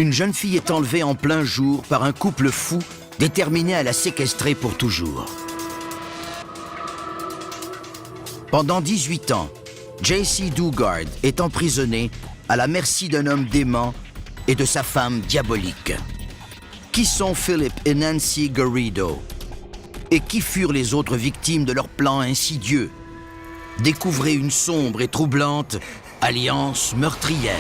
Une jeune fille est enlevée en plein jour par un couple fou déterminé à la séquestrer pour toujours. Pendant 18 ans, J.C. Dugard est emprisonné à la merci d'un homme dément et de sa femme diabolique. Qui sont Philip et Nancy Garrido? Et qui furent les autres victimes de leur plan insidieux? Découvrez une sombre et troublante alliance meurtrière.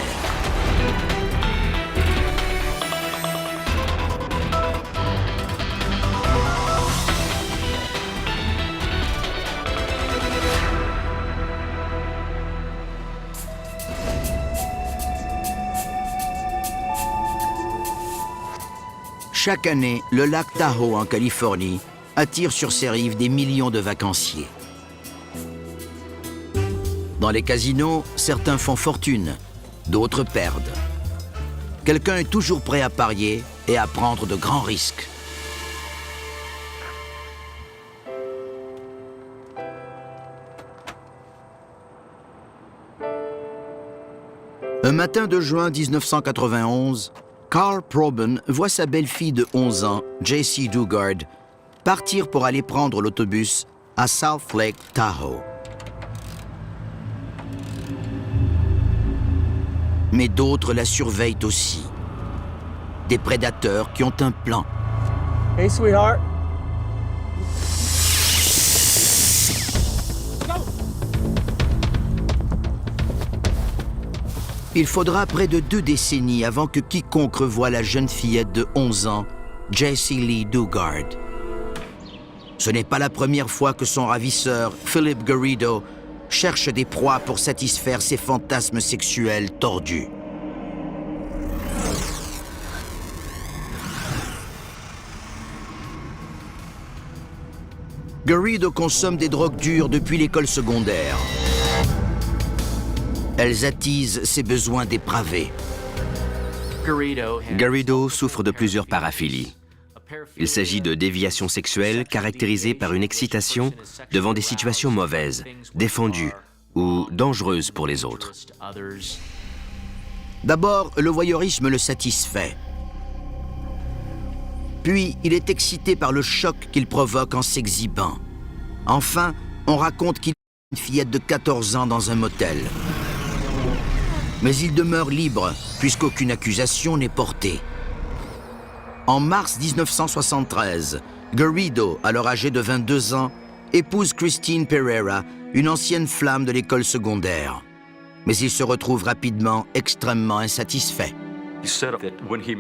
Chaque année, le lac Tahoe en Californie attire sur ses rives des millions de vacanciers. Dans les casinos, certains font fortune, d'autres perdent. Quelqu'un est toujours prêt à parier et à prendre de grands risques. Un matin de juin 1991, Carl Proben voit sa belle-fille de 11 ans, J.C. Dugard, partir pour aller prendre l'autobus à South Lake Tahoe. Mais d'autres la surveillent aussi. Des prédateurs qui ont un plan. Hey, sweetheart. Il faudra près de 2 décennies avant que quiconque revoie la jeune fillette de 11 ans, Jessie Lee Dugard. Ce n'est pas la première fois que son ravisseur, Philip Garrido, cherche des proies pour satisfaire ses fantasmes sexuels tordus. Garrido consomme des drogues dures depuis l'école secondaire. Elles attisent ses besoins dépravés. Garrido souffre de plusieurs paraphilies. Il s'agit de déviations sexuelles caractérisées par une excitation devant des situations mauvaises, défendues ou dangereuses pour les autres. D'abord, le voyeurisme le satisfait. Puis, il est excité par le choc qu'il provoque en s'exhibant. Enfin, on raconte qu'il est une fillette de 14 ans dans un motel. Mais il demeure libre, puisqu'aucune accusation n'est portée. En mars 1973, Garrido, alors âgé de 22 ans, épouse Christine Pereira, une ancienne flamme de l'école secondaire. Mais il se retrouve rapidement extrêmement insatisfait.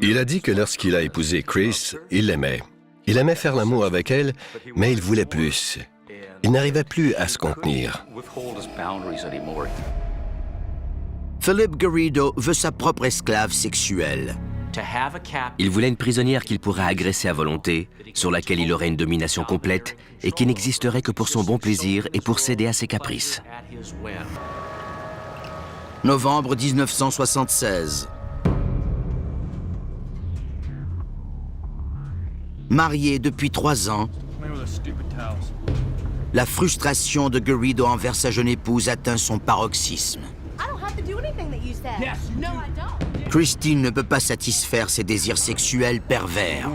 Il a dit que lorsqu'il a épousé Chris, il l'aimait. Il aimait faire l'amour avec elle, mais il voulait plus. Il n'arrivait plus à se contenir. Philip Garrido veut sa propre esclave sexuelle. Il voulait une prisonnière qu'il pourrait agresser à volonté, sur laquelle il aurait une domination complète et qui n'existerait que pour son bon plaisir et pour céder à ses caprices. Novembre 1976. Marié depuis 3 ans, la frustration de Garrido envers sa jeune épouse atteint son paroxysme. Christine ne peut pas satisfaire ses désirs sexuels pervers.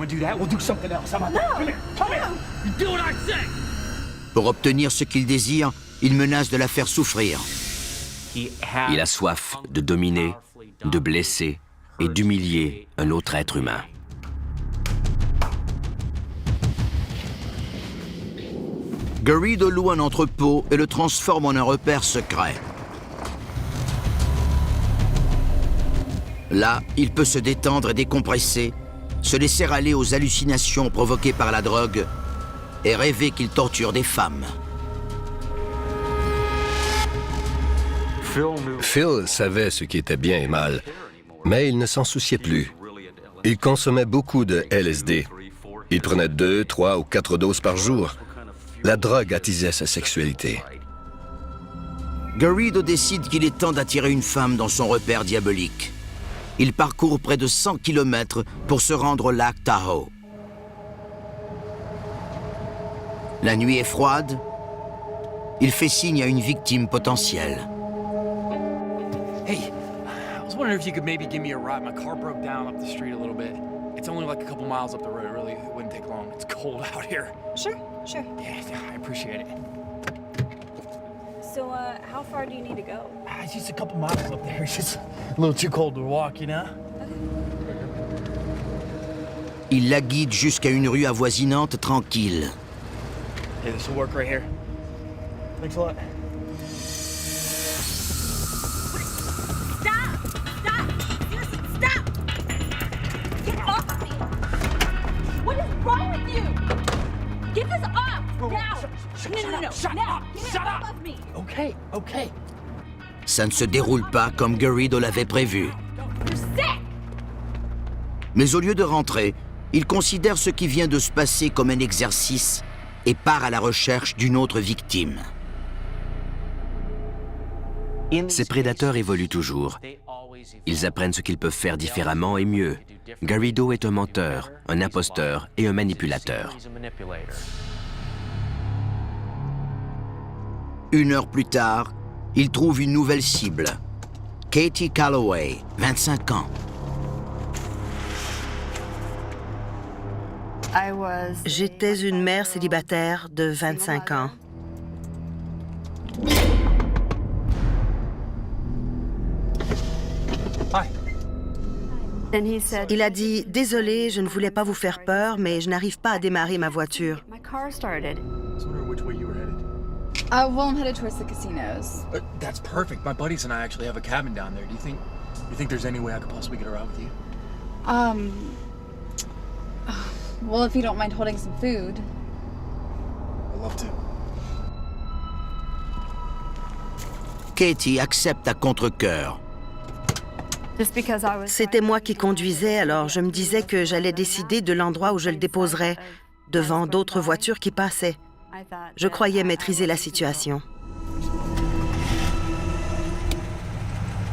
Pour obtenir ce qu'il désire, il menace de la faire souffrir. Il a soif de dominer, de blesser et d'humilier un autre être humain. Garrido loue un entrepôt et le transforme en un repère secret. Là, il peut se détendre et décompresser, se laisser aller aux hallucinations provoquées par la drogue et rêver qu'il torture des femmes. Phil savait ce qui était bien et mal, mais il ne s'en souciait plus. Il consommait beaucoup de LSD. Il prenait 2, 3 ou 4 doses par jour. La drogue attisait sa sexualité. Garrido décide qu'il est temps d'attirer une femme dans son repère diabolique. Il parcourt près de 100 km pour se rendre au lac Tahoe. La nuit est froide. Il fait signe à une victime potentielle. Hey, was wondering if you could maybe give me a ride. My car broke down up the street a little bit. It's only like a couple miles up the road. It really wouldn't take long. It's cold out here. Sure. Yeah, I appreciate it. So, how far do you need to go? It's just a couple miles up there. It's just a little too cold to walk, you know? Il la guide jusqu'à une rue avoisinante tranquille. Hey, this will work right here. Thanks a lot. Stop! Seriously, stop! Get off of me! What is wrong with you? Get this off! Now! No. Now! Get it off of me! Okay. Ça ne se déroule pas comme Garrido l'avait prévu. You're sick! Mais au lieu de rentrer, il considère ce qui vient de se passer comme un exercice et part à la recherche d'une autre victime. Ces prédateurs évoluent toujours. Ils apprennent ce qu'ils peuvent faire différemment et mieux. Garrido est un menteur, un imposteur et un manipulateur. Une heure plus tard, il trouve une nouvelle cible. Katie Calloway, 25 ans. J'étais une mère célibataire de 25 ans. Hi. Il a dit « Désolé, je ne voulais pas vous faire peur, mais je n'arrive pas à démarrer ma voiture. My car started. I was wondering which way you were headed. Well, I'm headed towards the casinos. That's perfect. My buddies and I actually have a cabin down there. Do you think there's any way I could possibly get around with you? Well, if you don't mind holding some food. I'd love to. Katie accepte à contre-cœur. C'était moi qui conduisais, alors je me disais que j'allais décider de l'endroit où je le déposerais, devant d'autres voitures qui passaient. Je croyais maîtriser la situation.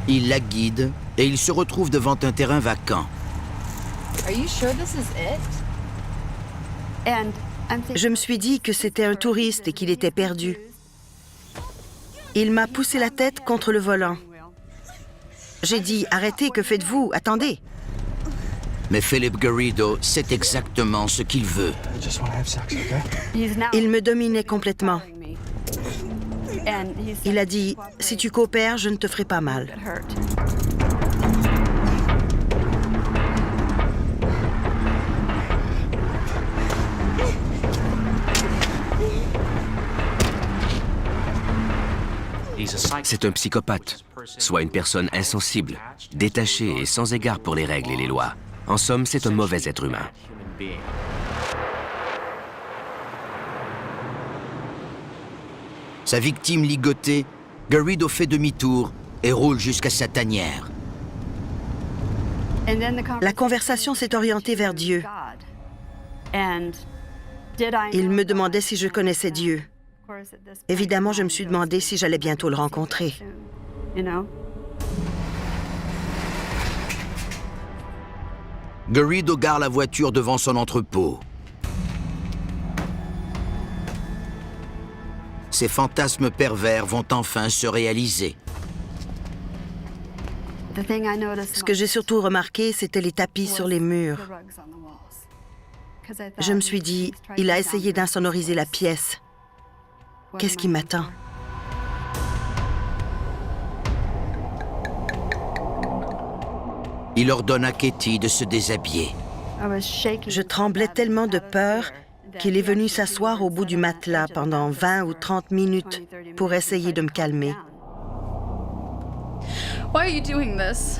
Il la guide et il se retrouve devant un terrain vacant. Are you sure this is it? Je me suis dit que c'était un touriste et qu'il était perdu. Il m'a poussé la tête contre le volant. J'ai dit « Arrêtez, que faites-vous? Attendez !» Mais Philip Garrido sait exactement ce qu'il veut. I just want to have sex, okay? Il me dominait complètement. Il a dit « Si tu coopères, je ne te ferai pas mal. » C'est un psychopathe, soit une personne insensible, détachée et sans égard pour les règles et les lois. En somme, c'est un mauvais être humain. Sa victime ligotée, Garrido fait demi-tour et roule jusqu'à sa tanière. La conversation s'est orientée vers Dieu. Il me demandait si je connaissais Dieu. Évidemment, je me suis demandé si j'allais bientôt le rencontrer. Garrido gare la voiture devant son entrepôt. Ses fantasmes pervers vont enfin se réaliser. Ce que j'ai surtout remarqué, c'était les tapis sur les murs. Je me suis dit, il a essayé d'insonoriser la pièce. Qu'est-ce qui m'attend? Il ordonne à Katie de se déshabiller. Je tremblais tellement de peur qu'il est venu s'asseoir au bout du matelas pendant 20 ou 30 minutes pour essayer de me calmer. Why are you doing this?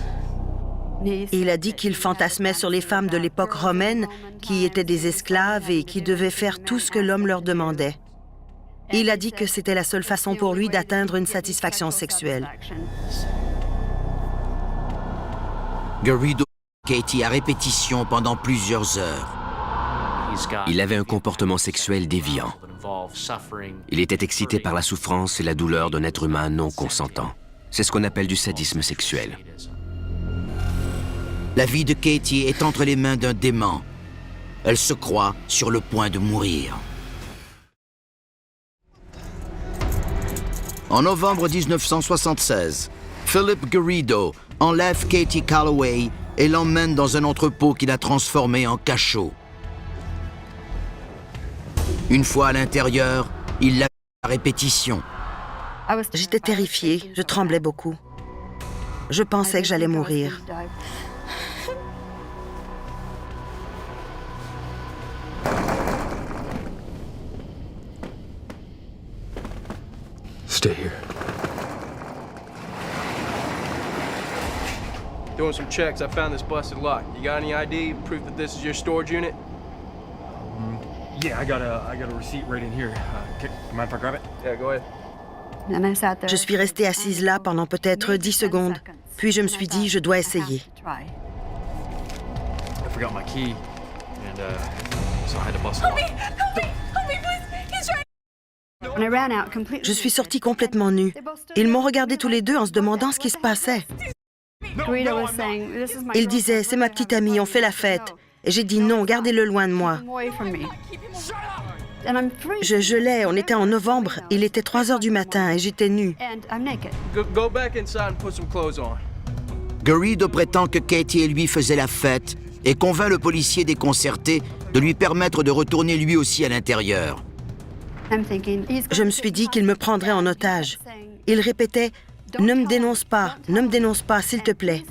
Il a dit qu'il fantasmait sur les femmes de l'époque romaine qui étaient des esclaves et qui devaient faire tout ce que l'homme leur demandait. Il a dit que c'était la seule façon pour lui d'atteindre une satisfaction sexuelle. Garrido Katie à répétition pendant plusieurs heures. Il avait un comportement sexuel déviant. Il était excité par la souffrance et la douleur d'un être humain non consentant. C'est ce qu'on appelle du sadisme sexuel. La vie de Katie est entre les mains d'un dément. Elle se croit sur le point de mourir. En novembre 1976, Philip Garrido enlève Katie Calloway et l'emmène dans un entrepôt qu'il a transformé en cachot. Une fois à l'intérieur, il l'a à répétition. J'étais terrifiée, je tremblais beaucoup. Je pensais que j'allais mourir. Stay here. Doing some checks, I found this busted lock. You got any ID, proof that this is your storage unit? Yeah, I got a receipt right in here. You mind if I grab it? Yeah, go ahead. Je suis restée assise là pendant peut-être 10 secondes. Puis je me suis dit, je dois essayer. I forgot my key, and so I had to bust the lock. Je suis sortie complètement nue. Ils m'ont regardé tous les deux en se demandant ce qui se passait. Ils disaient, c'est ma petite amie, on fait la fête. Et j'ai dit non, gardez-le loin de moi. Je gelais, on était en novembre, il était 3 heures du matin et j'étais nue. Go back inside and put some clothes on. Garrido prétend que Katie et lui faisaient la fête et convainc le policier déconcerté de lui permettre de retourner lui aussi à l'intérieur. Je me suis dit qu'il me prendrait en otage. Il répétait « Ne me dénonce pas, s'il te plaît. »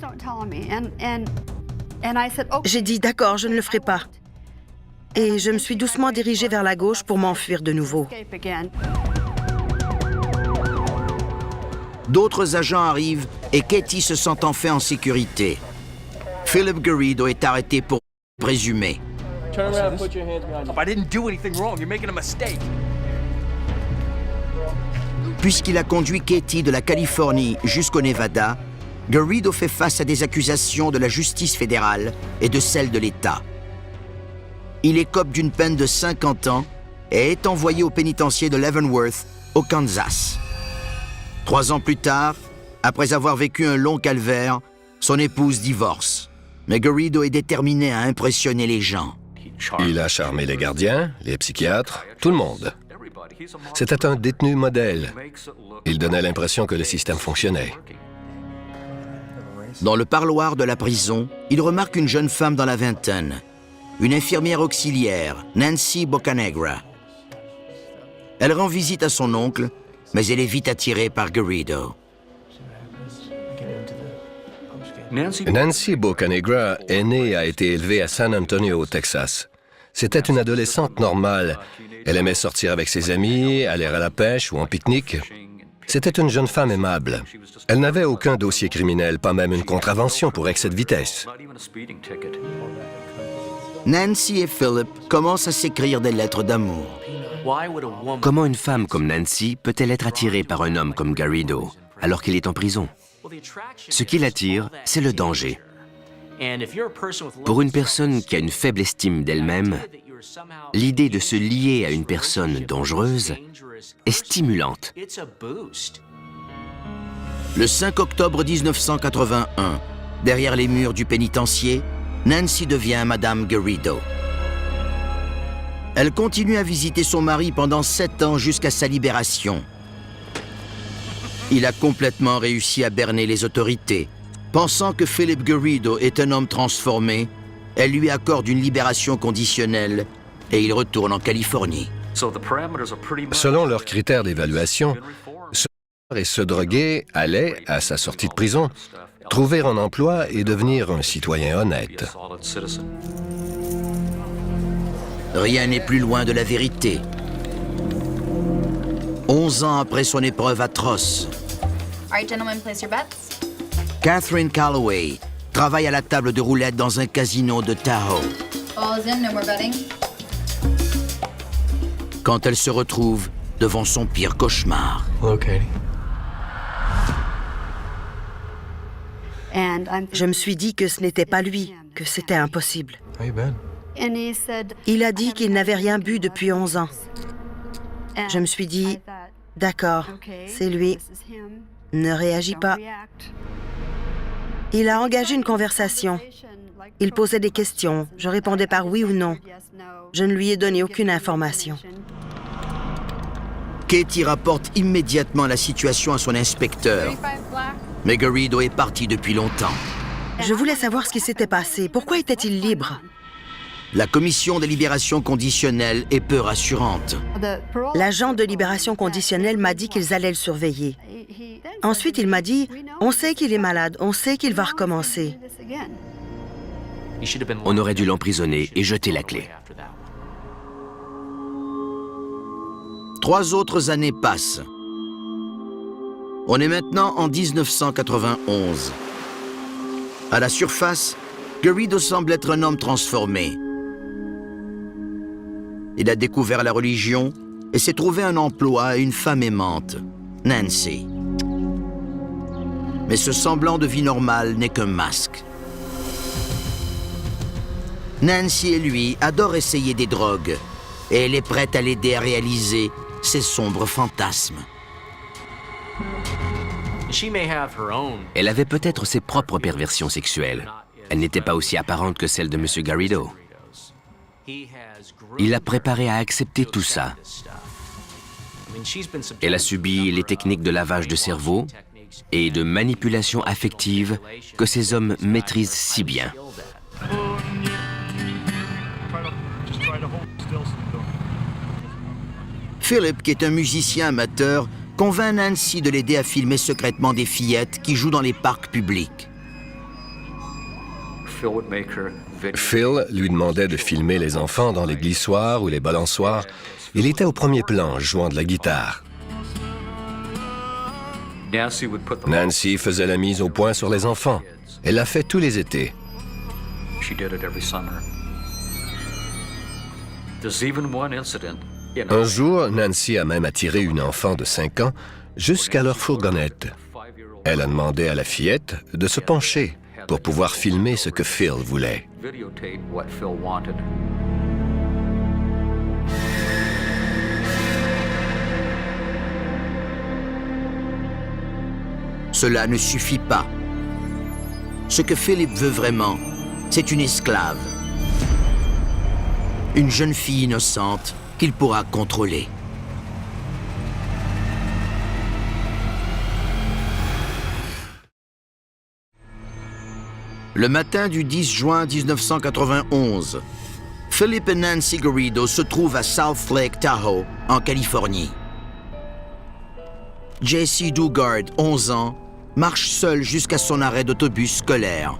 J'ai dit « D'accord, je ne le ferai pas. » Et je me suis doucement dirigée vers la gauche pour m'enfuir de nouveau. D'autres agents arrivent et Katie se sent enfin en sécurité. Philip Garrido est arrêté pour présumé. Turn around and put your hands behind you. I didn't do anything wrong. You're making a mistake. Puisqu'il a conduit Katie de la Californie jusqu'au Nevada, Garrido fait face à des accusations de la justice fédérale et de celle de l'État. Il écope d'une peine de 50 ans et est envoyé au pénitencier de Leavenworth, au Kansas. 3 ans plus tard, après avoir vécu un long calvaire, son épouse divorce. Mais Garrido est déterminé à impressionner les gens. Il a charmé les gardiens, les psychiatres, tout le monde. C'était un détenu modèle. Il donnait l'impression que le système fonctionnait. Dans le parloir de la prison, il remarque une jeune femme dans la vingtaine, une infirmière auxiliaire, Nancy Bocanegra. Elle rend visite à son oncle, mais elle est vite attirée par Garrido. Nancy Bocanegra est née et a été élevée à San Antonio, au Texas. C'était une adolescente normale. Elle aimait sortir avec ses amis, aller à la pêche ou en pique-nique. C'était une jeune femme aimable. Elle n'avait aucun dossier criminel, pas même une contravention pour excès de vitesse. Nancy et Philip commencent à s'écrire des lettres d'amour. Comment une femme comme Nancy peut-elle être attirée par un homme comme Garrido, alors qu'il est en prison? Ce qui l'attire, c'est le danger. Pour une personne qui a une faible estime d'elle-même, l'idée de se lier à une personne dangereuse est stimulante. Le 5 octobre 1981, derrière les murs du pénitencier, Nancy devient Madame Garrido. Elle continue à visiter son mari pendant 7 ans jusqu'à sa libération. Il a complètement réussi à berner les autorités. Pensant que Philip Garrido est un homme transformé, elle lui accorde une libération conditionnelle et il retourne en Californie. Selon leurs critères d'évaluation, se boire et se droguer allait, à sa sortie de prison, trouver un emploi et devenir un citoyen honnête. Rien n'est plus loin de la vérité. 11 ans après son épreuve atroce, All right, gentlemen, place your bets. Catherine Calloway travaille à la table de roulette dans un casino de Tahoe. All is in, no more betting. Quand elle se retrouve devant son pire cauchemar. Hello, Katie. Je me suis dit que ce n'était pas lui, que c'était impossible. How you been? Il a dit qu'il n'avait rien bu depuis 11 ans. Je me suis dit, d'accord, c'est lui. Ne réagis pas. Il a engagé une conversation. Il posait des questions. Je répondais par oui ou non. Je ne lui ai donné aucune information. Katie rapporte immédiatement la situation à son inspecteur. 35 black. Mais Garrido est parti depuis longtemps. Je voulais savoir ce qui s'était passé. Pourquoi était-il libre? La commission de libération conditionnelle est peu rassurante. L'agent de libération conditionnelle m'a dit qu'ils allaient le surveiller. Ensuite, il m'a dit, on sait qu'il est malade, on sait qu'il va recommencer. On aurait dû l'emprisonner et jeter la clé. 3 autres années passent. On est maintenant en 1991. À la surface, Garrido semble être un homme transformé. Il a découvert la religion et s'est trouvé un emploi et une femme aimante, Nancy. Mais ce semblant de vie normale n'est qu'un masque. Nancy et lui adorent essayer des drogues et elle est prête à l'aider à réaliser ses sombres fantasmes. Elle avait peut-être ses propres perversions sexuelles. Elle n'était pas aussi apparente que celle de M. Garrido. Il l'a préparée à accepter tout ça. Elle a subi les techniques de lavage de cerveau et de manipulation affective que ces hommes maîtrisent si bien. Philip, qui est un musicien amateur, convainc Nancy de l'aider à filmer secrètement des fillettes qui jouent dans les parcs publics. Phil lui demandait de filmer les enfants dans les glissoires ou les balançoires. Il était au premier plan, jouant de la guitare. Nancy faisait la mise au point sur les enfants. Elle l'a fait tous les étés. Un jour, Nancy a même attiré une enfant de 5 ans jusqu'à leur fourgonnette. Elle a demandé à la fillette de se pencher pour pouvoir filmer ce que Phil voulait. Cela ne suffit pas. Ce que Philip veut vraiment, c'est une esclave. Une jeune fille innocente qu'il pourra contrôler. Le matin du 10 juin 1991, Philip et Nancy Garrido se trouvent à South Lake Tahoe, en Californie. Jesse Dugard, 11 ans, marche seul jusqu'à son arrêt d'autobus scolaire.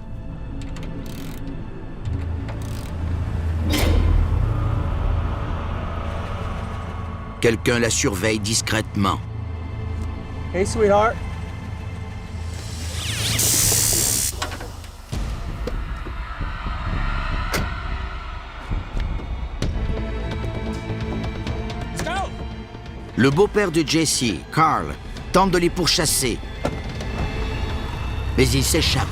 Quelqu'un la surveille discrètement. Hey, sweetheart. Le beau-père de Jesse, Carl, tente de les pourchasser. Mais il s'échappe.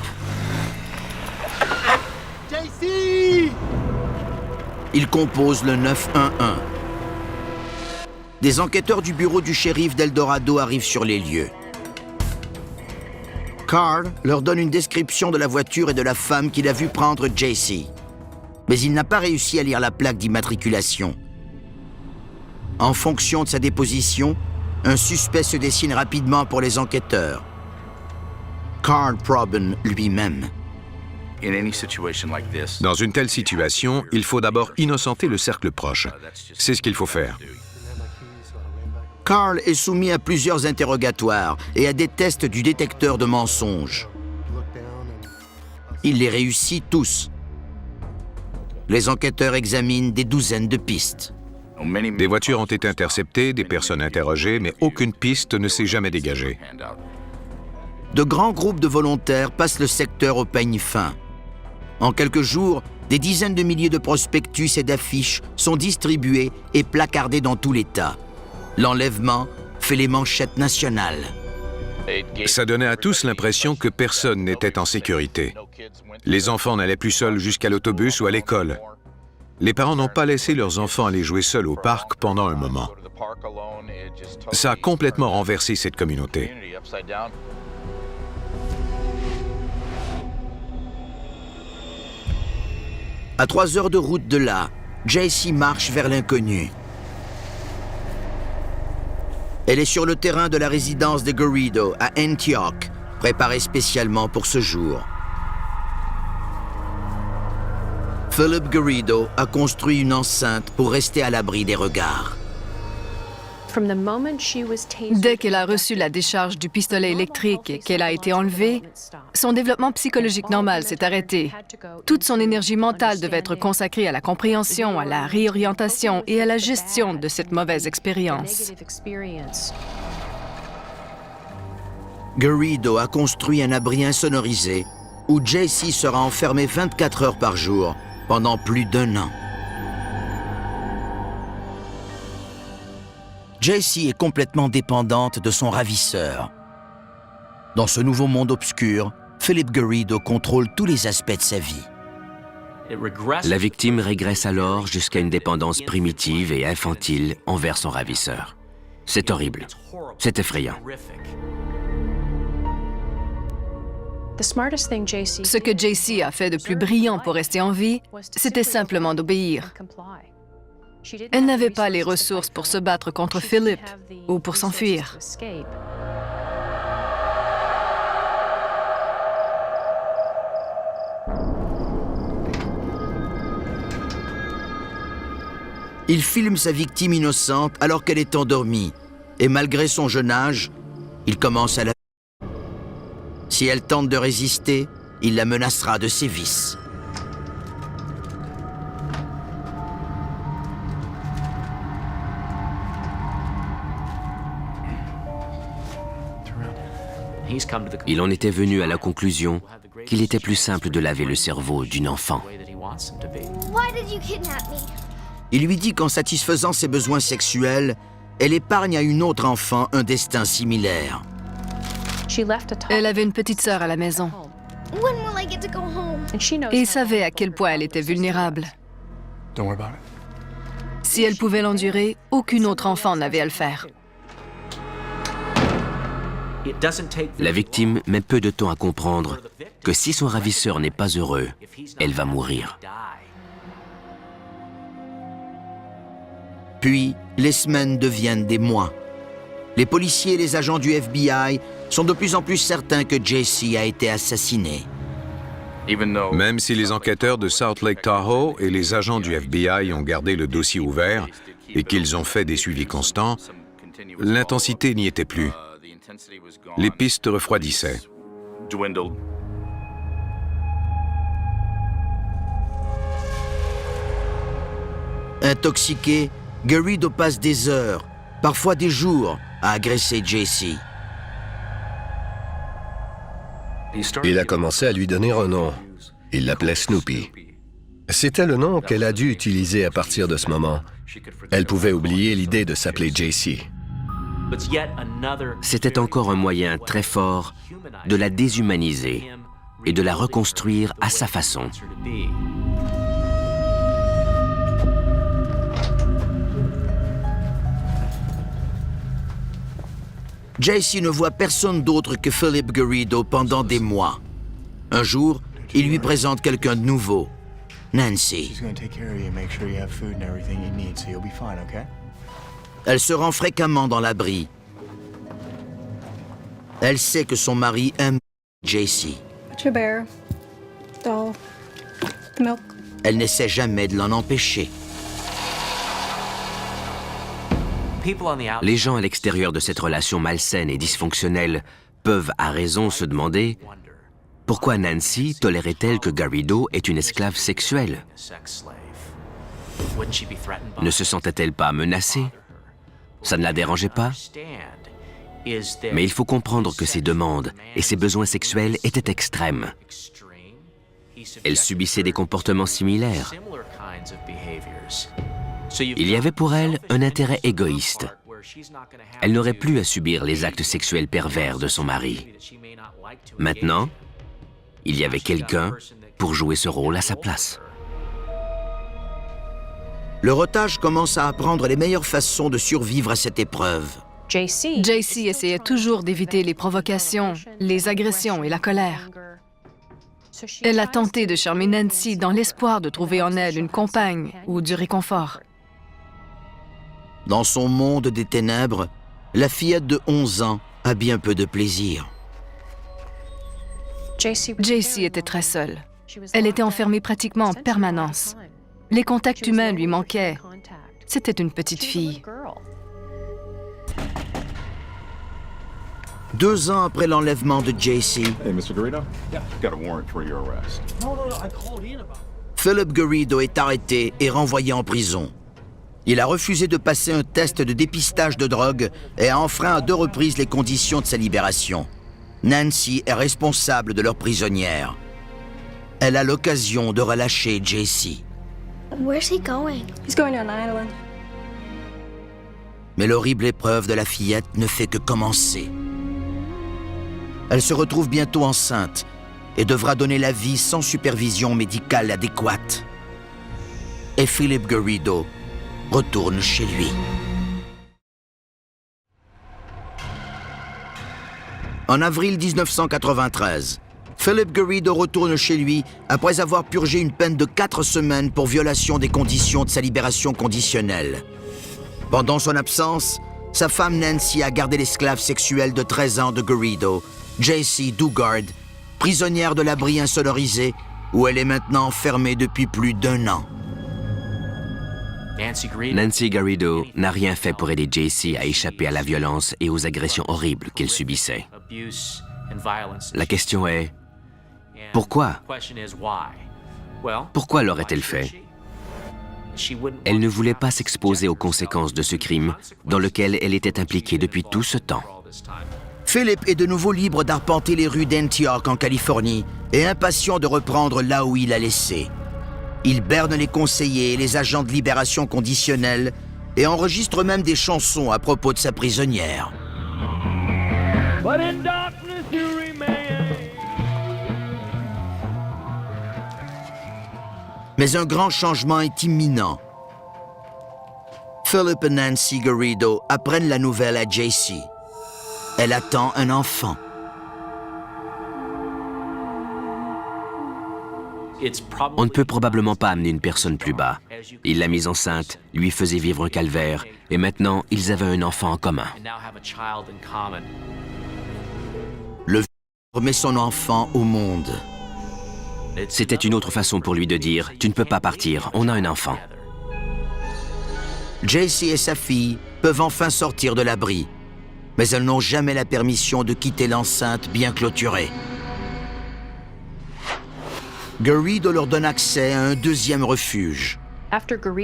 JC! Il compose le 911. Des enquêteurs du bureau du shérif d'Eldorado arrivent sur les lieux. Carl leur donne une description de la voiture et de la femme qu'il a vu prendre Jesse. Mais il n'a pas réussi à lire la plaque d'immatriculation. En fonction de sa déposition, un suspect se dessine rapidement pour les enquêteurs. Carl Proben lui-même. Dans une telle situation, il faut d'abord innocenter le cercle proche. C'est ce qu'il faut faire. Carl est soumis à plusieurs interrogatoires et à des tests du détecteur de mensonges. Il les réussit tous. Les enquêteurs examinent des douzaines de pistes. Des voitures ont été interceptées, des personnes interrogées, mais aucune piste ne s'est jamais dégagée. De grands groupes de volontaires passent le secteur au peigne fin. En quelques jours, des dizaines de milliers de prospectus et d'affiches sont distribués et placardés dans tout l'État. L'enlèvement fait les manchettes nationales. Ça donnait à tous l'impression que personne n'était en sécurité. Les enfants n'allaient plus seuls jusqu'à l'autobus ou à l'école. Les parents n'ont pas laissé leurs enfants aller jouer seuls au parc pendant un moment. Ça a complètement renversé cette communauté. À 3 heures de route de là, Jesse marche vers l'inconnu. Elle est sur le terrain de la résidence de Garrido, à Antioch, préparé spécialement pour ce jour. Philip Garrido a construit une enceinte pour rester à l'abri des regards. Dès qu'elle a reçu la décharge du pistolet électrique et qu'elle a été enlevée, son développement psychologique normal s'est arrêté. Toute son énergie mentale devait être consacrée à la compréhension, à la réorientation et à la gestion de cette mauvaise expérience. Garrido a construit un abri insonorisé où Jaycee sera enfermée 24 heures par jour pendant plus d'1 an. Jaycee est complètement dépendante de son ravisseur. Dans ce nouveau monde obscur, Philip Garrido contrôle tous les aspects de sa vie. La victime régresse alors jusqu'à une dépendance primitive et infantile envers son ravisseur. C'est horrible. C'est effrayant. Ce que Jaycee a fait de plus brillant pour rester en vie, c'était simplement d'obéir. Elle n'avait pas les ressources pour se battre contre Philip ou pour s'enfuir. Il filme sa victime innocente alors qu'elle est endormie. Et malgré son jeune âge, il commence à la... Si elle tente de résister, il la menacera de sévices. Il en était venu à la conclusion qu'il était plus simple de laver le cerveau d'une enfant. Il lui dit qu'en satisfaisant ses besoins sexuels, elle épargne à une autre enfant un destin similaire. Elle avait une petite sœur à la maison et savait à quel point elle était vulnérable. Si elle pouvait l'endurer, aucune autre enfant n'avait à le faire. La victime met peu de temps à comprendre que si son ravisseur n'est pas heureux, elle va mourir. Puis, les semaines deviennent des mois. Les policiers et les agents du FBI sont de plus en plus certains que Jaycee a été assassinée. Même si les enquêteurs de South Lake Tahoe et les agents du FBI ont gardé le dossier ouvert et qu'ils ont fait des suivis constants, l'intensité n'y était plus. Les pistes refroidissaient. Intoxiqué, Garrido passe des heures, parfois des jours, à agresser Jaycee. Il a commencé à lui donner un nom. Il l'appelait Snoopy. C'était le nom qu'elle a dû utiliser à partir de ce moment. Elle pouvait oublier l'idée de s'appeler Jaycee. C'était encore un moyen très fort de la déshumaniser et de la reconstruire à sa façon. Jaycee ne voit personne d'autre que Philip Garrido pendant des mois. Un jour, il lui présente quelqu'un de nouveau, Nancy. Elle se rend fréquemment dans l'abri. Elle sait que son mari aime Jaycee. Elle n'essaie jamais de l'en empêcher. Les gens à l'extérieur de cette relation malsaine et dysfonctionnelle peuvent à raison se demander pourquoi Nancy tolérait-elle que Garrido est une esclave sexuelle? Ne se sentait-elle pas menacée? Ça ne la dérangeait pas? Mais il faut comprendre que ses demandes et ses besoins sexuels étaient extrêmes. Elle subissait des comportements similaires. Il y avait pour elle un intérêt égoïste. Elle n'aurait plus à subir les actes sexuels pervers de son mari. Maintenant, il y avait quelqu'un pour jouer ce rôle à sa place. Le rotage commence à apprendre les meilleures façons de survivre à cette épreuve. Jaycee essayait toujours d'éviter les provocations, les agressions et la colère. Elle a tenté de charmer Nancy dans l'espoir de trouver en elle une compagne ou du réconfort. Dans son monde des ténèbres, la fillette de 11 ans a bien peu de plaisir. JC était très seule. Elle était enfermée pratiquement en permanence. Les contacts humains lui manquaient. C'était une petite fille. 2 ans après l'enlèvement de JC, Philip Garrido est arrêté et renvoyé en prison. Il a refusé de passer un test de dépistage de drogue et a enfreint à 2 reprises les conditions de sa libération. Nancy est responsable de leur prisonnière. Elle a l'occasion de relâcher JC. Where's he going? He's going to an island. Mais l'horrible épreuve de la fillette ne fait que commencer. Elle se retrouve bientôt enceinte et devra donner la vie sans supervision médicale adéquate. Et Philip Garrido retourne chez lui. En avril 1993, Philip Garrido retourne chez lui après avoir purgé une peine de 4 semaines pour violation des conditions de sa libération conditionnelle. Pendant son absence, sa femme Nancy a gardé l'esclave sexuelle de 13 ans de Garrido, JC Dugard, prisonnière de l'abri insonorisé, où elle est maintenant enfermée depuis plus d'1 an. Nancy Garrido n'a rien fait pour aider JC à échapper à la violence et aux agressions horribles qu'il subissait. La question est, pourquoi? Pourquoi l'aurait-elle fait? Elle ne voulait pas s'exposer aux conséquences de ce crime dans lequel elle était impliquée depuis tout ce temps. Philip est de nouveau libre d'arpenter les rues d'Antioch en Californie et impatient de reprendre là où il a laissé. Il berne les conseillers et les agents de libération conditionnelle et enregistre même des chansons à propos de sa prisonnière. Mais un grand changement est imminent. Philip et Nancy Garrido apprennent la nouvelle à JC. Elle attend un enfant. On ne peut probablement pas amener une personne plus bas. Il l'a mise enceinte, lui faisait vivre un calvaire, et maintenant, ils avaient un enfant en commun. Le vieux met son enfant au monde. C'était une autre façon pour lui de dire « Tu ne peux pas partir, on a un enfant ». JC et sa fille peuvent enfin sortir de l'abri, mais elles n'ont jamais la permission de quitter l'enceinte bien clôturée. Garrido leur donne accès à un 2e refuge.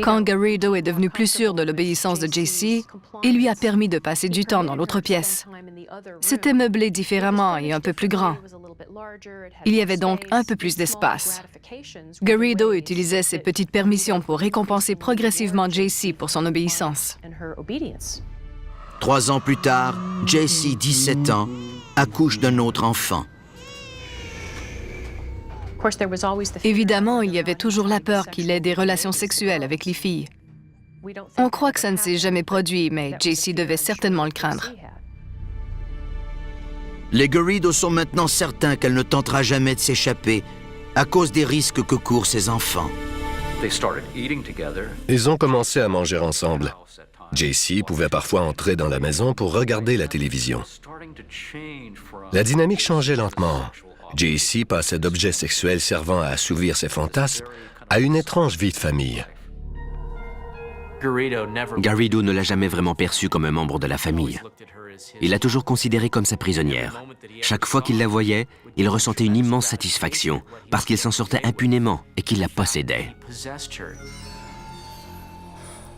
Quand Garrido est devenu plus sûr de l'obéissance de JC, il lui a permis de passer du temps dans l'autre pièce. C'était meublé différemment et un peu plus grand. Il y avait donc un peu plus d'espace. Garrido utilisait ses petites permissions pour récompenser progressivement JC pour son obéissance. 3 ans plus tard, JC, 17 ans, accouche d'un autre enfant. Évidemment, il y avait toujours la peur qu'il ait des relations sexuelles avec les filles. On croit que ça ne s'est jamais produit, mais JC devait certainement le craindre. Les Garrido sont maintenant certains qu'elle ne tentera jamais de s'échapper à cause des risques que courent ses enfants. Ils ont commencé à manger ensemble. JC pouvait parfois entrer dans la maison pour regarder la télévision. La dynamique changeait lentement. JC passait d'objets sexuels servant à assouvir ses fantasmes à une étrange vie de famille. Garrido ne l'a jamais vraiment perçue comme un membre de la famille. Il l'a toujours considérée comme sa prisonnière. Chaque fois qu'il la voyait, il ressentait une immense satisfaction parce qu'il s'en sortait impunément et qu'il la possédait.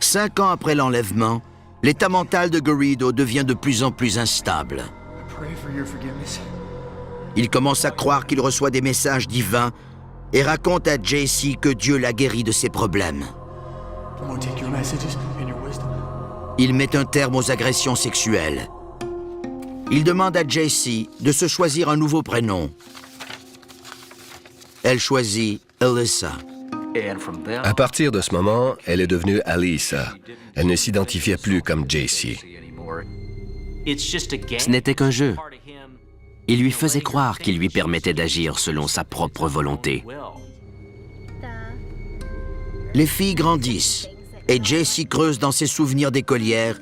5 ans après l'enlèvement, l'état mental de Garrido devient de plus en plus instable. Il commence à croire qu'il reçoit des messages divins et raconte à JC que Dieu l'a guéri de ses problèmes. Il met un terme aux agressions sexuelles. Il demande à JC de se choisir un nouveau prénom. Elle choisit Alyssa. À partir de ce moment, elle est devenue Alyssa. Elle ne s'identifiait plus comme JC. Ce n'était qu'un jeu. Il lui faisait croire qu'il lui permettait d'agir selon sa propre volonté. Les filles grandissent et JC creuse dans ses souvenirs d'écolière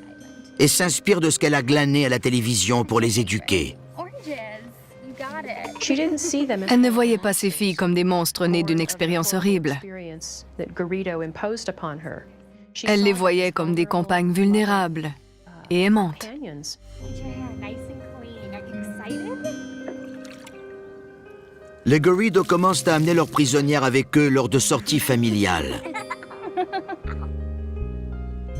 et s'inspire de ce qu'elle a glané à la télévision pour les éduquer. Oranges. You got it. Elle ne voyait pas ses filles comme des monstres nés d'une expérience horrible. Elle les voyait comme des compagnes vulnérables et aimantes. Les Garrido commencent à amener leurs prisonnières avec eux lors de sorties familiales.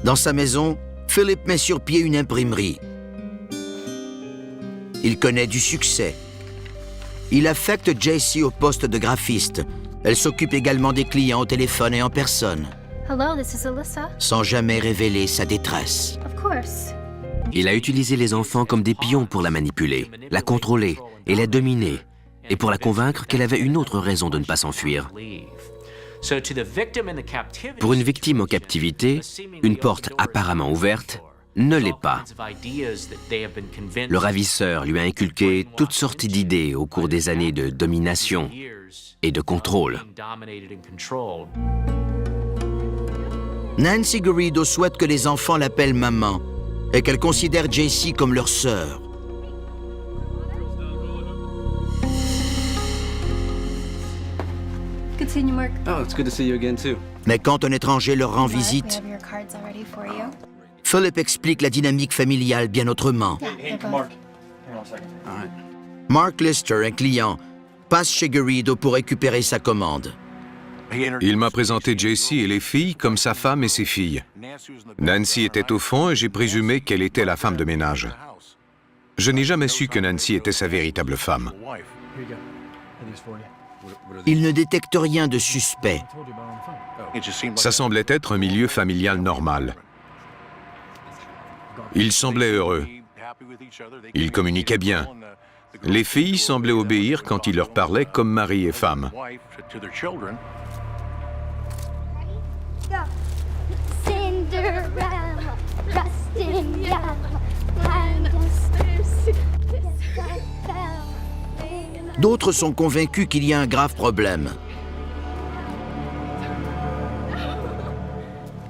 Dans sa maison, Philip met sur pied une imprimerie. Il connaît du succès. Il affecte Jessie au poste de graphiste. Elle s'occupe également des clients au téléphone et en personne, Hello, this is Alyssa. sans jamais révéler sa détresse. Of course. Il a utilisé les enfants comme des pions pour la manipuler, la contrôler et la dominer, et pour la convaincre qu'elle avait une autre raison de ne pas s'enfuir. Pour une victime en captivité, une porte apparemment ouverte ne l'est pas. Le ravisseur lui a inculqué toutes sortes d'idées au cours des années de domination et de contrôle. Nancy Garrido souhaite que les enfants l'appellent maman et qu'elle considère Jessie comme leur sœur. Good seeing you, Mark. Oh, it's good to see you again, too. Mais quand un étranger leur rend visite, We have your cards already for you. Philip explique la dynamique familiale bien autrement. Hey, Mark. Hang on a second. All right. Mark Lister, un client, passe chez Garrido pour récupérer sa commande. Il m'a présenté Jessie et les filles comme sa femme et ses filles. Nancy était au fond et j'ai présumé qu'elle était la femme de ménage. Je n'ai jamais su que Nancy était sa véritable femme. Here you go. I think it's for you. Il ne détecte rien de suspect. I told you about it on the phone. Ça semblait être un milieu familial normal. Ils semblaient heureux. Ils communiquaient bien. Les filles semblaient obéir quand il leur parlait comme mari et femme. Cinderella, dressed in yellow, blind as D'autres sont convaincus qu'il y a un grave problème.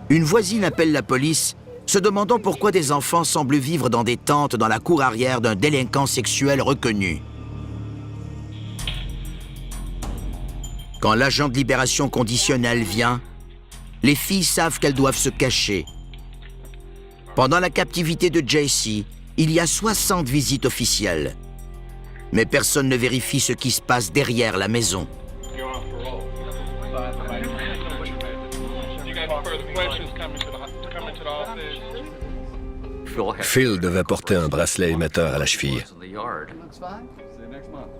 Une voisine appelle la police, se demandant pourquoi des enfants semblent vivre dans des tentes dans la cour arrière d'un délinquant sexuel reconnu. Quand l'agent de libération conditionnelle vient, les filles savent qu'elles doivent se cacher. Pendant la captivité de Jessie, il y a 60 visites officielles. Mais personne ne vérifie ce qui se passe derrière la maison. Phil devait porter un bracelet émetteur à la cheville.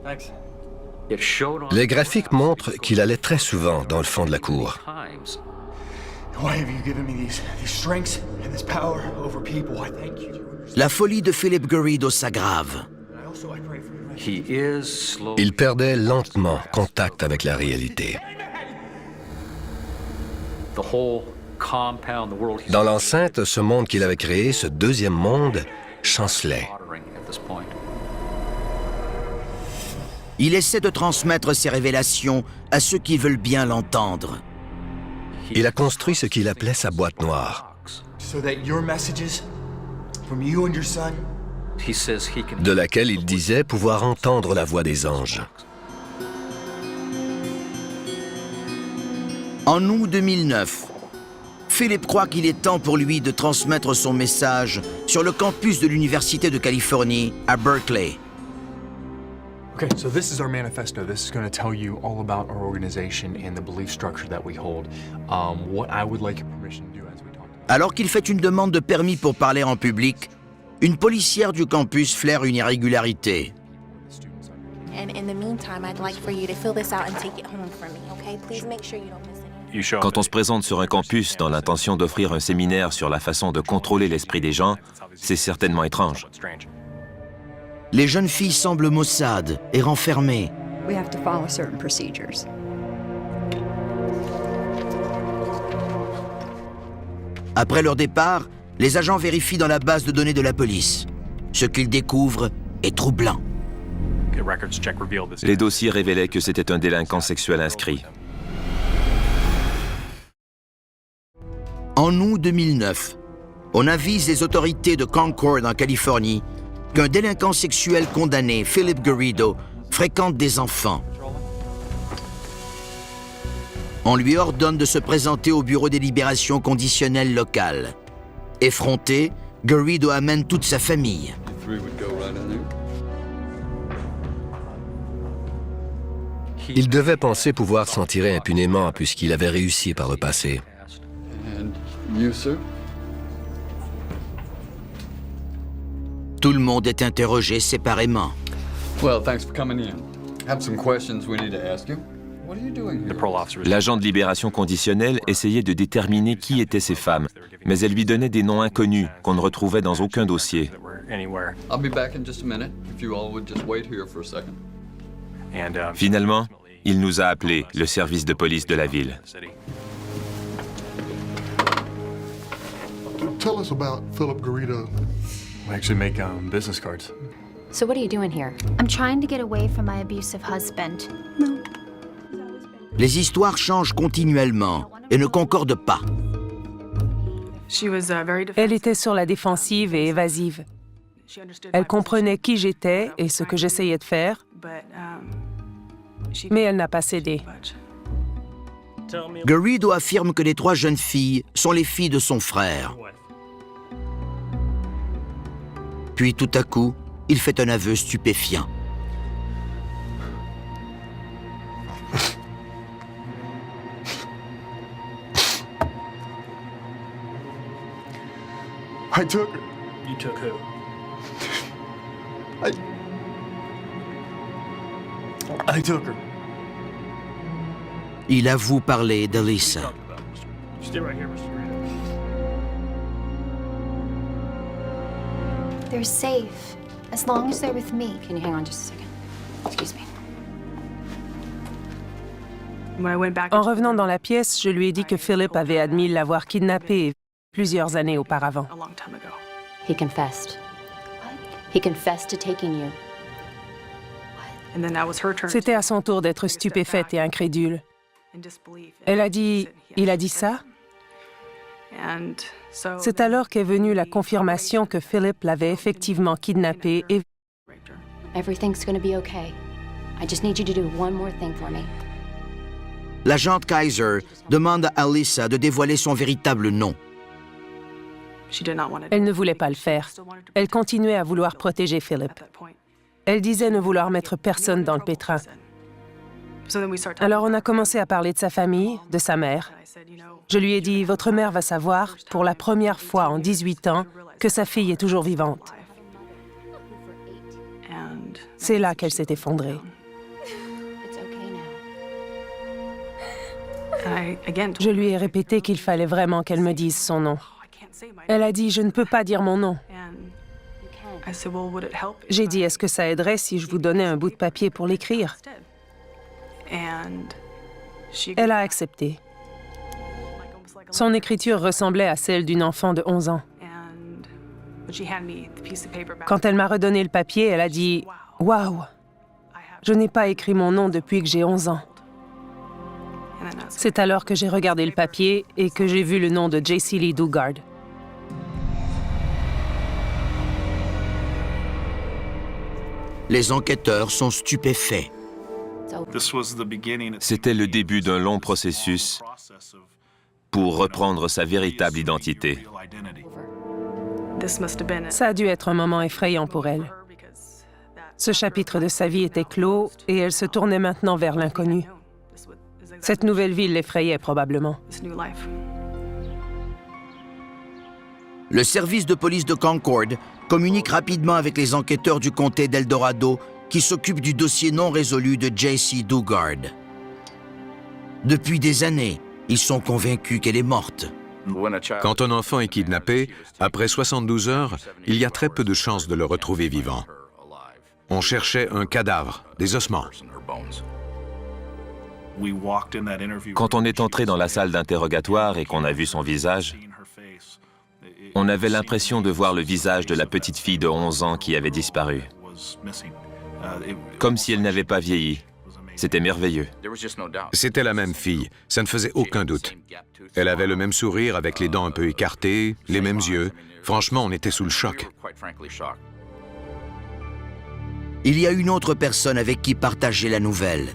Thanks. Les graphiques montrent qu'il allait très souvent dans le fond de la cour. Why have you given me these strengths and this power over people? I thank you. La folie de Philip Garrido s'aggrave. I pray for you. Il perdait lentement contact avec la réalité. Dans l'enceinte, ce monde qu'il avait créé, ce deuxième monde, chancelait. Il essaie de transmettre ses révélations à ceux qui veulent bien l'entendre. Il a construit ce qu'il appelait sa boîte noire, So that your messages from you and your son de laquelle il disait pouvoir entendre la voix des anges. En août 2009, Philip croit qu'il est temps pour lui de transmettre son message sur le campus de l'Université de Californie à Berkeley. Okay, so this is our manifesto. This is going to tell you all about our organization and the belief structure that we hold. What I would like your permission to do as we talk. Alors qu'il fait une demande de permis pour parler en public, une policière du campus flaire une irrégularité. And in the meantime, I'd like for you to fill this out and take it home for me, okay? Please make sure you don't miss it. Quand on se présente sur un campus dans l'intention d'offrir un séminaire sur la façon de contrôler l'esprit des gens, c'est certainement étrange. Les jeunes filles semblent maussades et renfermées. We have to follow certain procedures. Après leur départ, les agents vérifient dans la base de données de la police. Ce qu'ils découvrent est troublant. Les dossiers révélaient que c'était un délinquant sexuel inscrit. En août 2009, on avise les autorités de Concord en Californie qu'un délinquant sexuel condamné, Philip Garrido, fréquente des enfants. On lui ordonne de se présenter au bureau des libérations conditionnelles locales. Effronté, Garrido amène toute sa famille. Il devait penser pouvoir s'en tirer impunément puisqu'il avait réussi par le passé. Tout le monde est interrogé séparément. L'agent de libération conditionnelle essayait de déterminer qui étaient ces femmes, mais elle lui donnait des noms inconnus qu'on ne retrouvait dans aucun dossier. Finalement, il nous a appelés, le service de police de la ville. Tell us about Philip Garrido. We actually make business cards. So what are you doing here? I'm trying to get away from my abusive husband. Les histoires changent continuellement et ne concordent pas. Elle était sur la défensive et évasive. Elle comprenait qui j'étais et ce que j'essayais de faire, mais elle n'a pas cédé. Garrido affirme que les 3 jeunes filles sont les filles de son frère. Puis tout à coup, il fait un aveu stupéfiant. I took her. You took who? I took her. Il avoue parler d'Alyssa. Stay right here, Mr. Garrido. They're safe, as long as they're with me. Can you hang on just a second? Excuse me. En revenant dans la pièce, je lui ai dit que Philip avait admis l'avoir kidnappée plusieurs années auparavant. He confessed. He confessed to taking you. C'était à son tour d'être stupéfaite et incrédule. Elle a dit « Il a dit ça ?» C'est alors qu'est venue la confirmation que Philip l'avait effectivement kidnappée et... Everything's gonna be okay. I just need you to do one more thing for me. L'agente Kaiser demande à Alyssa de dévoiler son véritable nom. Elle ne voulait pas le faire. Elle continuait à vouloir protéger Philip. Elle disait ne vouloir mettre personne dans le pétrin. Alors on a commencé à parler de sa famille, de sa mère. Je lui ai dit, votre mère va savoir, pour la première fois en 18 ans, que sa fille est toujours vivante. C'est là qu'elle s'est effondrée. Je lui ai répété qu'il fallait vraiment qu'elle me dise son nom. Elle a dit, je ne peux pas dire mon nom. J'ai dit, est-ce que ça aiderait si je vous donnais un bout de papier pour l'écrire? Elle a accepté. Son écriture ressemblait à celle d'une enfant de 11 ans. Quand elle m'a redonné le papier, elle a dit « Waouh, je n'ai pas écrit mon nom depuis que j'ai 11 ans. » C'est alors que j'ai regardé le papier et que j'ai vu le nom de J.C. Lee Dugard. Les enquêteurs sont stupéfaits. C'était le début d'un long processus pour reprendre sa véritable identité. Ça a dû être un moment effrayant pour elle. Ce chapitre de sa vie était clos et elle se tournait maintenant vers l'inconnu. Cette nouvelle ville l'effrayait probablement. Le service de police de Concord communique rapidement avec les enquêteurs du comté d'Eldorado qui s'occupent du dossier non résolu de J.C. Dugard. Depuis des années, ils sont convaincus qu'elle est morte. Quand un enfant est kidnappé, après 72 heures, il y a très peu de chances de le retrouver vivant. On cherchait un cadavre, des ossements. Quand on est entré dans la salle d'interrogatoire et qu'on a vu son visage, on avait l'impression de voir le visage de la petite fille de 11 ans qui avait disparu. Comme si elle n'avait pas vieilli. C'était merveilleux. C'était la même fille, ça ne faisait aucun doute. Elle avait le même sourire avec les dents un peu écartées, les mêmes yeux. Franchement, on était sous le choc. il y a une autre personne avec qui partager la nouvelle.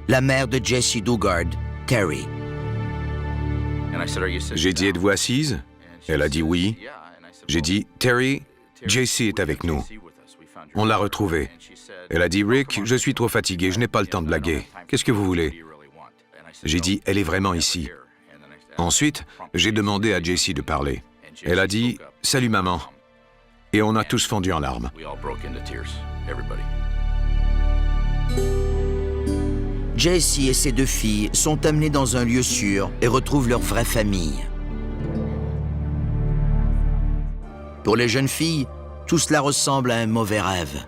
La mère de Jesse Dugard, Terry. J'ai dit, êtes-vous assise? Elle a dit oui. J'ai dit, Terry, Jesse est avec nous. On l'a retrouvée. Elle a dit, Rick, je suis trop fatigué, je n'ai pas le temps de blaguer. Qu'est-ce que vous voulez? J'ai dit, elle est vraiment ici. Ensuite, j'ai demandé à Jesse de parler. Elle a dit, salut maman. Et on a tous fondu en larmes. Jesse et ses deux filles sont amenés dans un lieu sûr et retrouvent leur vraie famille. Pour les jeunes filles, tout cela ressemble à un mauvais rêve.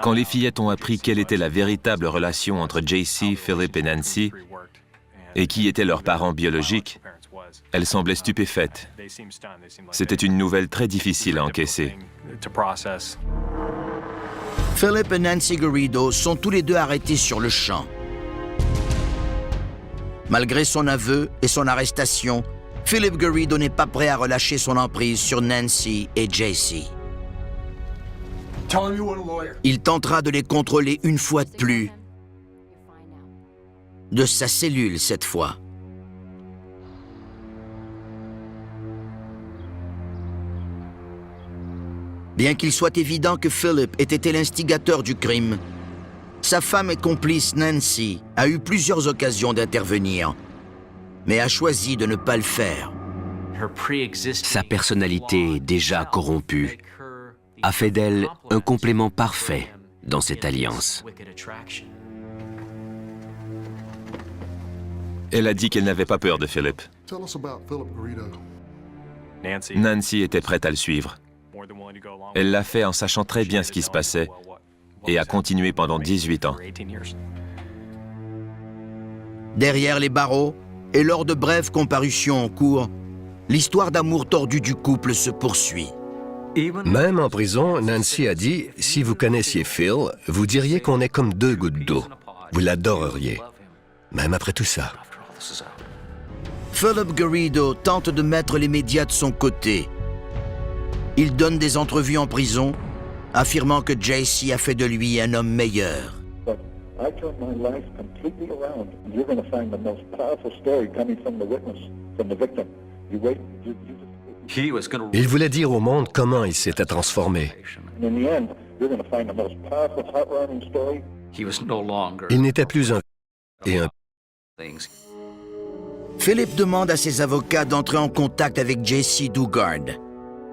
Quand les fillettes ont appris quelle était la véritable relation entre JC, Philip et Nancy, et qui étaient leurs parents biologiques, elles semblaient stupéfaites. C'était une nouvelle très difficile à encaisser. Philip et Nancy Garrido sont tous les deux arrêtés sur le champ. Malgré son aveu et son arrestation, Philip Garrido n'est pas prêt à relâcher son emprise sur Nancy et JC. Il tentera de les contrôler une fois de plus, de sa cellule cette fois. Bien qu'il soit évident que Philip ait été l'instigateur du crime, sa femme et complice Nancy a eu plusieurs occasions d'intervenir, mais a choisi de ne pas le faire. Sa personnalité déjà corrompue a fait d'elle un complément parfait dans cette alliance. Elle a dit qu'elle n'avait pas peur de Philip. Tell us about Philip Garrido. Nancy était prête à le suivre. Elle l'a fait en sachant très bien ce qui se passait et a continué pendant 18 ans. Derrière les barreaux, et lors de brèves comparutions en cours, l'histoire d'amour tordu du couple se poursuit. Même en prison, Nancy a dit, si vous connaissiez Phil, vous diriez qu'on est comme deux gouttes d'eau. Vous l'adoreriez. Même après tout ça. Philip Garrido tente de mettre les médias de son côté. Il donne des entrevues en prison, affirmant que JC a fait de lui un homme meilleur. Il voulait dire au monde comment il s'était transformé. Il n'était plus un et un. Philip demande à ses avocats d'entrer en contact avec Jesse Dugard.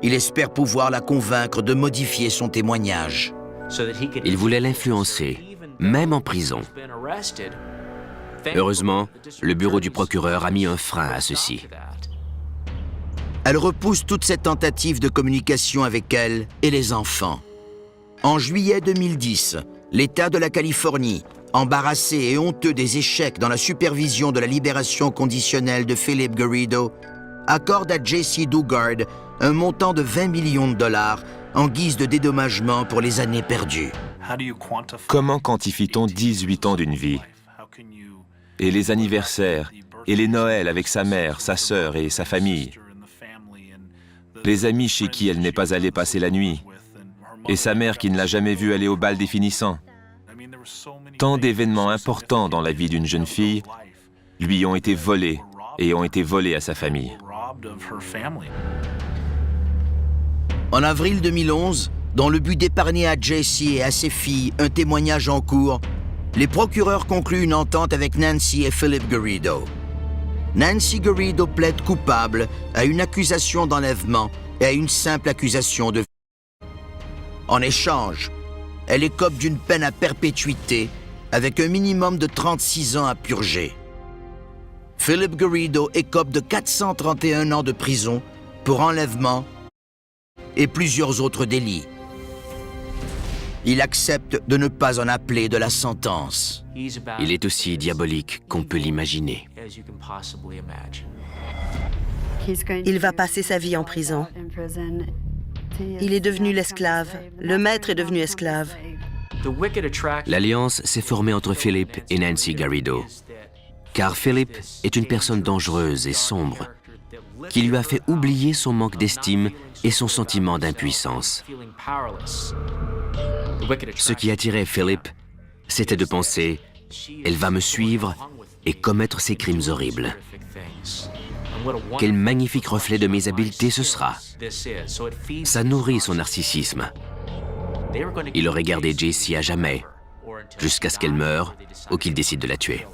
Il espère pouvoir la convaincre de modifier son témoignage. Il voulait l'influencer, même en prison. Heureusement, le bureau du procureur a mis un frein à ceci. Elle repousse toutes ces tentatives de communication avec elle et les enfants. En juillet 2010, l'État de la Californie, embarrassé et honteux des échecs dans la supervision de la libération conditionnelle de Philip Garrido, accorde à Jesse Dugard un montant de 20 millions de dollars en guise de dédommagement pour les années perdues. Comment quantifie-t-on 18 ans d'une vie? Et les anniversaires, et les Noëls avec sa mère, sa sœur et sa famille. Les amis chez qui elle n'est pas allée passer la nuit. Et sa mère qui ne l'a jamais vue aller au bal des finissants. Tant d'événements importants dans la vie d'une jeune fille lui ont été volés et ont été volés à sa famille. En avril 2011, dans le but d'épargner à Jesse et à ses filles un témoignage en cours, les procureurs concluent une entente avec Nancy et Philip Garrido. Nancy Garrido plaide coupable à une accusation d'enlèvement et à une simple accusation de viol. En échange, elle écope d'une peine à perpétuité avec un minimum de 36 ans à purger. Philip Garrido écope de 431 ans de prison pour enlèvement et plusieurs autres délits. Il accepte de ne pas en appeler de la sentence. Il est aussi diabolique qu'on peut l'imaginer. Il va passer sa vie en prison. Il est devenu l'esclave. Le maître est devenu esclave. L'alliance s'est formée entre Philip et Nancy Garrido. Car Philip est une personne dangereuse et sombre, qui lui a fait oublier son manque d'estime et son sentiment d'impuissance. Ce qui attirait Philip, c'était de penser « Elle va me suivre et commettre ces crimes horribles. Quel magnifique reflet de mes habiletés ce sera. » Ça nourrit son narcissisme. Il aurait gardé Jessie à jamais, jusqu'à ce qu'elle meure ou qu'il décide de la tuer.